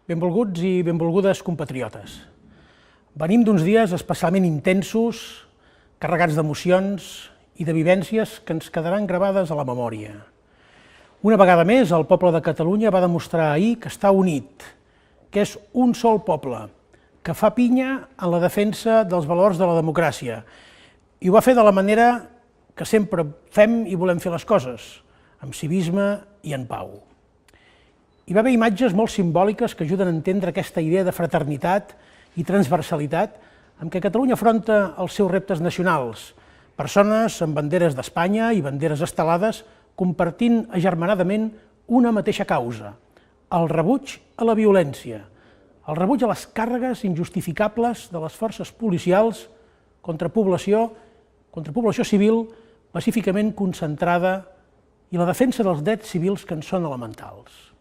Benvolguts i benvolgudes compatriotes. Venim d'uns dies especialment intensos, carregats d'emocions i de vivències que ens quedaran gravades a la memòria. Una vegada més, el poble de Catalunya va demostrar ahir que està unit, que és un sol poble, que fa pinya en la defensa dels valors de la democràcia, i ho va fer de la manera que sempre fem i volem fer les coses, amb civisme i en pau. Hi va haver imatges molt simbòliques que ajuden a entendre aquesta idea de fraternitat i transversalitat amb què Catalunya afronta els seus reptes nacionals, persones amb banderes d'Espanya i banderes estelades compartint agermanadament una mateixa causa, el rebuig a la violència, el rebuig a les càrregues injustificables de les forces policials contra població civil pacíficament concentrada i la defensa dels drets civils que ens són elementals.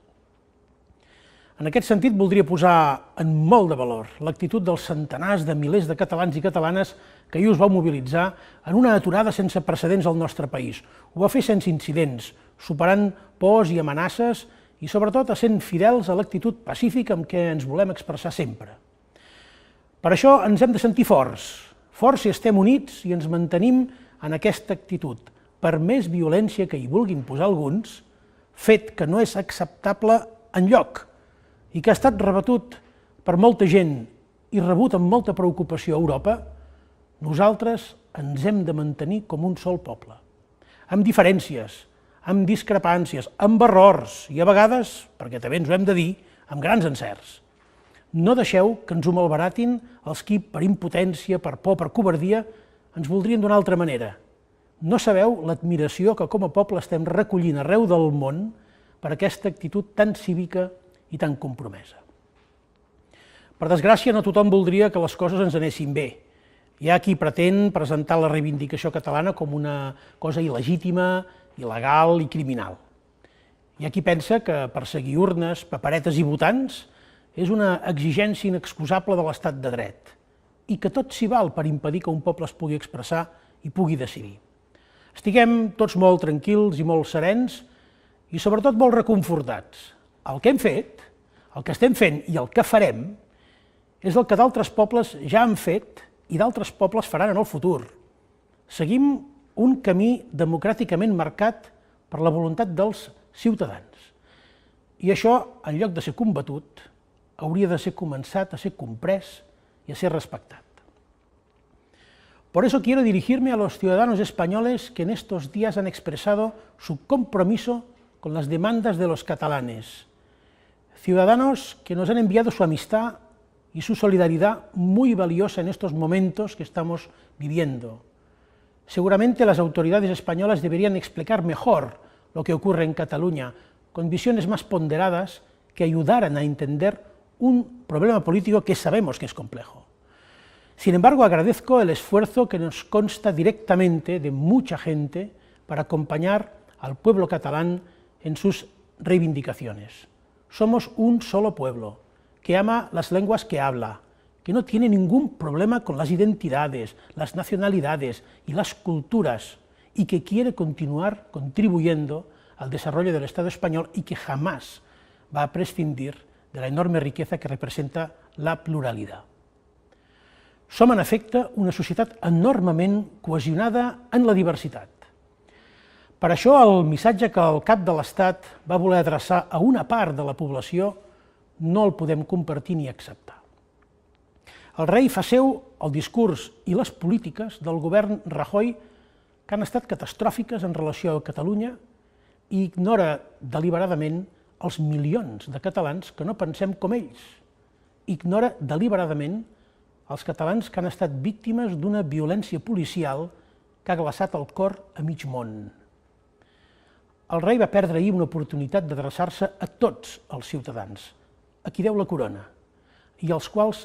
En aquest sentit, voldria posar en molt de valor l'actitud dels centenars de milers de catalans i catalanes que ahir us vau mobilitzar en una aturada sense precedents al nostre país. Ho va fer sense incidents, superant pors i amenaces i, sobretot, essent fidels a l'actitud pacífica amb què ens volem expressar sempre. Per això ens hem de sentir forts si estem units i ens mantenim en aquesta actitud, per més violència que hi vulguin posar alguns, fet que no és acceptable enlloc, i que ha estat rebatut per molta gent i rebut amb molta preocupació a Europa, nosaltres ens hem de mantenir com un sol poble, amb diferències, amb discrepàncies, amb errors i a vegades, perquè també ens ho hem de dir, amb grans encerts. No deixeu que ens ho malbaratin els qui, per impotència, per por, per covardia, ens voldrien d'una altra manera. No sabeu l'admiració que com a poble estem recollint arreu del món per aquesta actitud tan cívica i tan compromesa. Per desgràcia, no tothom voldria que les coses ens anessin bé. Hi ha qui pretén presentar la reivindicació catalana com una cosa il·legítima, il·legal i criminal. Hi ha qui pensa que perseguir urnes, paperetes i votants és una exigència inexcusable de l'estat de dret i que tot s'hi val per impedir que un poble es pugui expressar i pugui decidir. Estiguem tots molt tranquils i molt serens i sobretot molt reconfortats. El que hem fet, el que estem fent i el que farem és el que d'altres pobles ja han fet i d'altres pobles faran en el futur. Seguim un camí democràticament marcat per la voluntat dels ciutadans. I això, en lloc de ser combatut, hauria de ser començat a ser comprès y a ser respetado. Por eso quiero dirigirme a los ciudadanos españoles que en estos días han expresado su compromiso con las demandas de los catalanes. Ciudadanos que nos han enviado su amistad y su solidaridad muy valiosa en estos momentos que estamos viviendo. Seguramente las autoridades españolas deberían explicar mejor lo que ocurre en Cataluña, con visiones más ponderadas que ayudaran a entender un problema político que sabemos que es complejo. Sin embargo, agradezco el esfuerzo que nos consta directamente de mucha gente para acompañar al pueblo catalán en sus reivindicaciones. Somos un solo pueblo, que ama las lenguas que habla, que no tiene ningún problema con las identidades, las nacionalidades y las culturas, y que quiere continuar contribuyendo al desarrollo del Estado español y que jamás va a prescindir de la enorme riqueza que representa la pluralidad. Som, en efecte, una societat enormement cohesionada en la diversitat. Per això, el missatge que el cap de l'Estat va voler adreçar a una part de la població no el podem compartir ni acceptar. El rei fa seu el discurs i les polítiques del govern Rajoy que han estat catastròfiques en relació a Catalunya i ignora deliberadament els milions de catalans que no pensem com ells. Ignora deliberadament els catalans que han estat víctimes d'una violència policial que ha glaçat el cor a mig món. El rei va perdre ahir una oportunitat d'adreçar-se a tots els ciutadans, a qui deu la corona, i als quals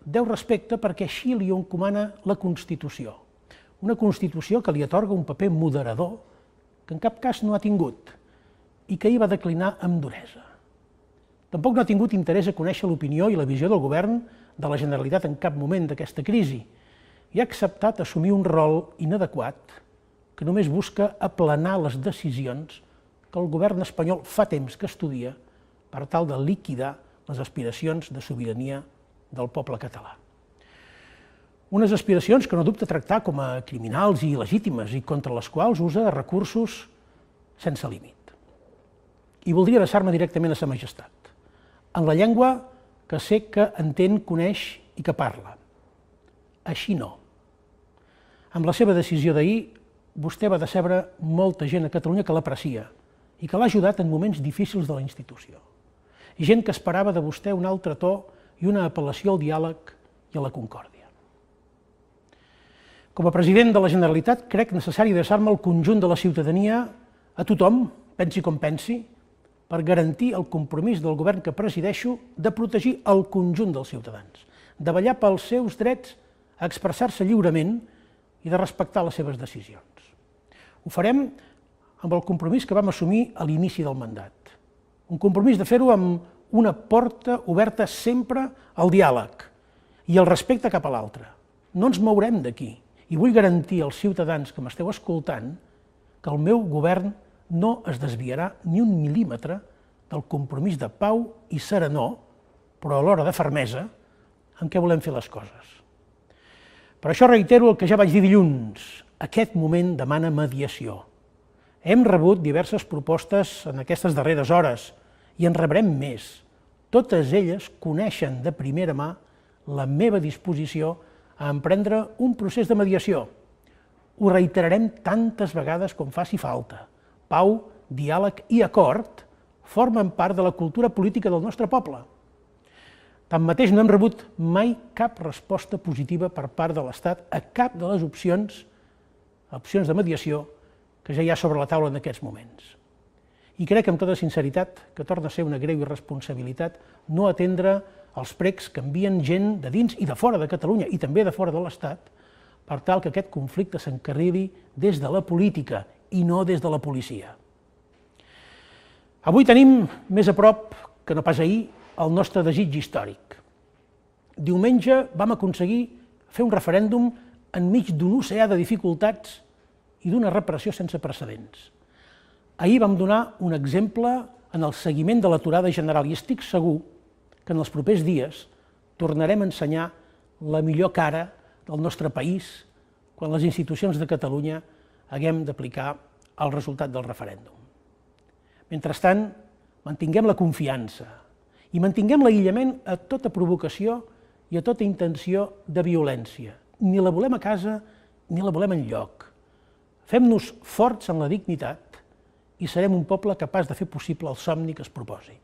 deu respecte perquè així li encomana la Constitució. Una Constitució que li atorga un paper moderador que en cap cas no ha tingut i que ahir va declinar amb duresa. Tampoc no ha tingut interès a conèixer l'opinió i la visió del govern de la Generalitat en cap moment d'aquesta crisi i ha acceptat assumir un rol inadequat que només busca aplanar les decisions que el govern espanyol fa temps que estudia per tal de liquidar les aspiracions de sobirania del poble català. Unes aspiracions que no dubta tractar com a criminals i il·legítimes i contra les quals usa recursos sense límit. I voldria adreçar-me directament a sa majestat, en la llengua que sé que entén, coneix i que parla. Així no. Amb la seva decisió d'ahir, vostè va decebre molta gent a Catalunya que l'aprecia i que l'ha ajudat en moments difícils de la institució. Gent que esperava de vostè un altre to i una apel·lació al diàleg i a la concòrdia. Com a president de la Generalitat, crec necessari adreçar-me al conjunt de la ciutadania, a tothom, pensi com pensi, per garantir el compromís del govern que presideixo de protegir el conjunt dels ciutadans, de vetllar pels seus drets a expressar-se lliurement i de respectar les seves decisions. Ho farem amb el compromís que vam assumir a l'inici del mandat. Un compromís de fer-ho amb una porta oberta sempre al diàleg i al respecte cap a l'altre. No ens mourem d'aquí i vull garantir als ciutadans que m'esteu escoltant que el meu govern no es desviarà ni un mil·límetre del compromís de pau i serenor, però alhora de fermesa, en què volem fer les coses. Per això reitero el que ja vaig dir dilluns, aquest moment demana mediació. Hem rebut diverses propostes en aquestes darreres hores i en rebrem més. Totes elles coneixen de primera mà la meva disposició a emprendre un procés de mediació. Ho reiterarem tantes vegades com faci falta. Pau, diàleg i acord formen part de la cultura política del nostre poble. Tanmateix, no hem rebut mai cap resposta positiva per part de l'Estat a cap de les opcions de mediació que ja hi ha sobre la taula en aquests moments. I crec amb tota sinceritat que torna a ser una greu irresponsabilitat no atendre els precs que envien gent de dins i de fora de Catalunya i també de fora de l'Estat per tal que aquest conflicte s'encarrili des de la política i no des de la policia. Avui tenim més a prop que no pas ahir el nostre desig històric. Diumenge vam aconseguir fer un referèndum enmig d'un oceà de dificultats i d'una repressió sense precedents. Ahir vam donar un exemple en el seguiment de l'aturada general i estic segur que en els propers dies tornarem a ensenyar la millor cara del nostre país quan les institucions de Catalunya haguem d'aplicar el resultat del referèndum. Mentrestant, mantinguem la confiança i mantinguem l'aïllament a tota provocació i a tota intenció de violència. Ni la volem a casa ni la volem enlloc. Fem-nos forts en la dignitat i serem un poble capaç de fer possible el somni que es proposi.